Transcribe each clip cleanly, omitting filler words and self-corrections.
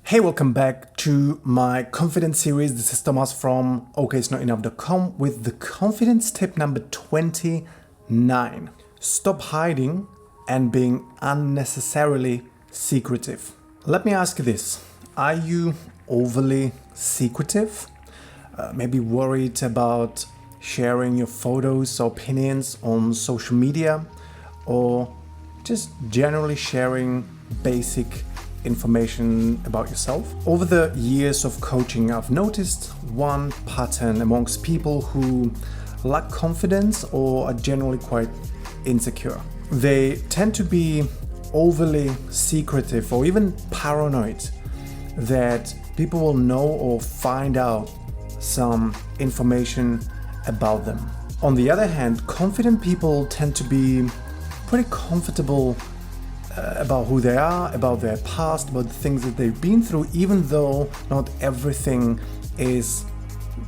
Hey, welcome back to my confidence series. This is Tomas from okisnotenough.com with the confidence tip number 29. Stop hiding and being unnecessarily secretive. Let me ask you this. Are you overly secretive? Maybe worried about sharing your photos or opinions on social media, or just generally sharing basic information about yourself? Over the years of coaching, I've noticed one pattern amongst people who lack confidence or are generally quite insecure. They tend to be overly secretive or even paranoid that people will know or find out some information about them. On the other hand, confident people tend to be pretty comfortable about who they are, about their past, about the things that they've been through, even though not everything is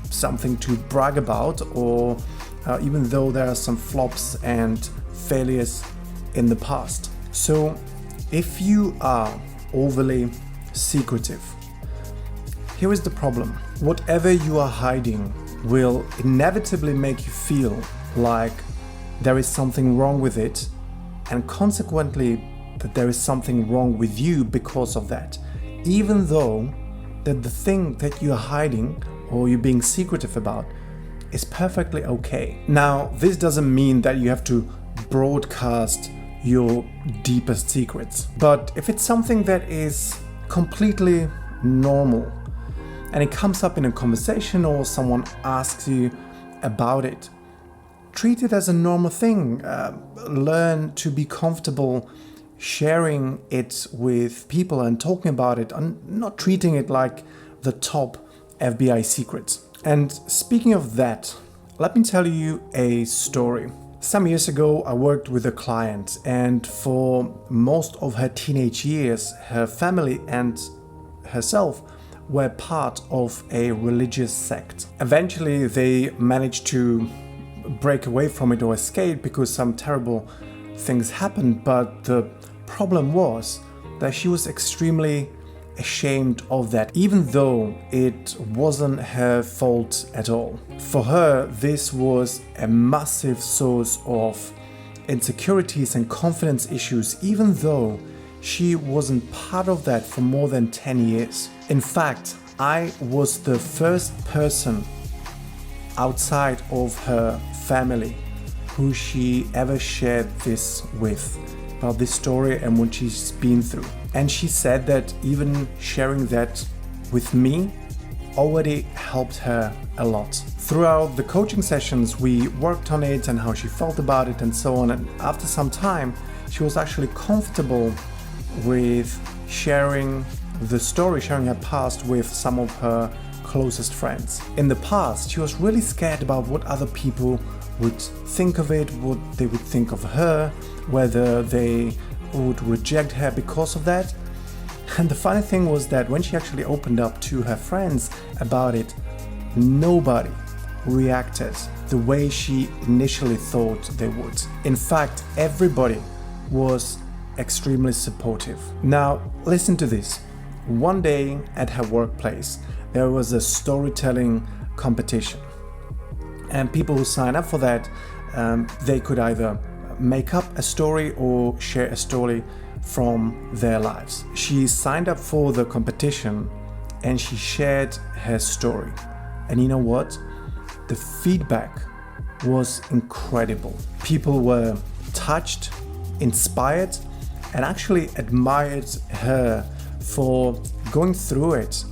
something to brag about, or even though there are some flops and failures in the past. So if you are overly secretive, here is the problem. Whatever you are hiding will inevitably make you feel like there is something wrong with it, and consequently that there is something wrong with you because of that, even though that the thing that you're hiding or you're being secretive about is perfectly okay. Now, this doesn't mean that you have to broadcast your deepest secrets, but if it's something that is completely normal and it comes up in a conversation or someone asks you about it, treat it as a normal thing. Learn to be comfortable sharing it with people and talking about it, and not treating it like the top FBI secret. And speaking of that, let me tell you a story. Some years ago, I worked with a client, and for most of her teenage years, her family and herself were part of a religious sect. Eventually, they managed to break away from it or escape because some terrible things happened, but the problem was that she was extremely ashamed of that, even though it wasn't her fault at all. For her, this was a massive source of insecurities and confidence issues, even though she wasn't part of that for more than 10 years. In fact, I was the first person outside of her family who she ever shared this with, about this story and what she's been through. And she said that even sharing that with me already helped her a lot. Throughout the coaching sessions, we worked on it and how she felt about it and so on. And after some time, she was actually comfortable with sharing the story, sharing her past with some of her closest friends. In the past, she was really scared about what other people would think of it, what they would think of her, whether they would reject her because of that. And the funny thing was that when she actually opened up to her friends about it, nobody reacted the way she initially thought they would. In fact, everybody was extremely supportive. Now, listen to this. One day at her workplace, there was a storytelling competition. And people who sign up for that, they could either make up a story or share a story from their lives. She signed up for the competition and she shared her story. And you know what? The feedback was incredible. People were touched, inspired, and actually admired her for going through it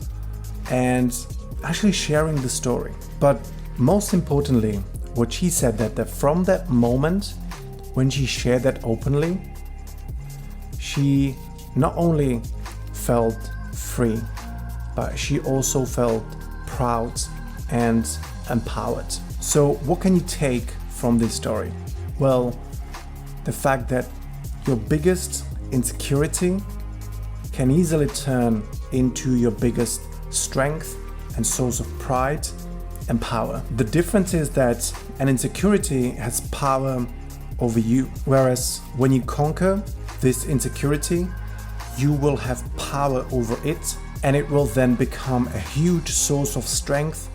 and actually sharing the story. But most importantly, what she said that from that moment when she shared that openly, she not only felt free, but she also felt proud and empowered. So what can you take from this story? Well, the fact that your biggest insecurity can easily turn into your biggest strength and source of pride and power. The difference is that an insecurity has power over you, whereas when you conquer this insecurity, you will have power over it and it will then become a huge source of strength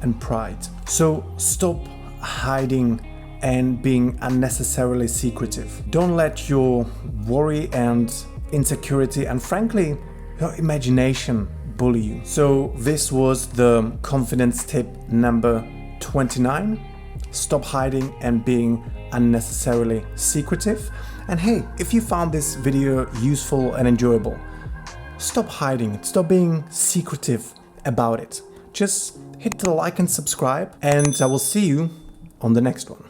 and pride. So stop hiding and being unnecessarily secretive. Don't let your worry and insecurity and frankly your imagination bully you. So this was the confidence tip number 29. Stop hiding and being unnecessarily secretive. And hey, if you found this video useful and enjoyable, stop hiding, stop being secretive about it. Just hit the like and subscribe, and I will see you on the next one.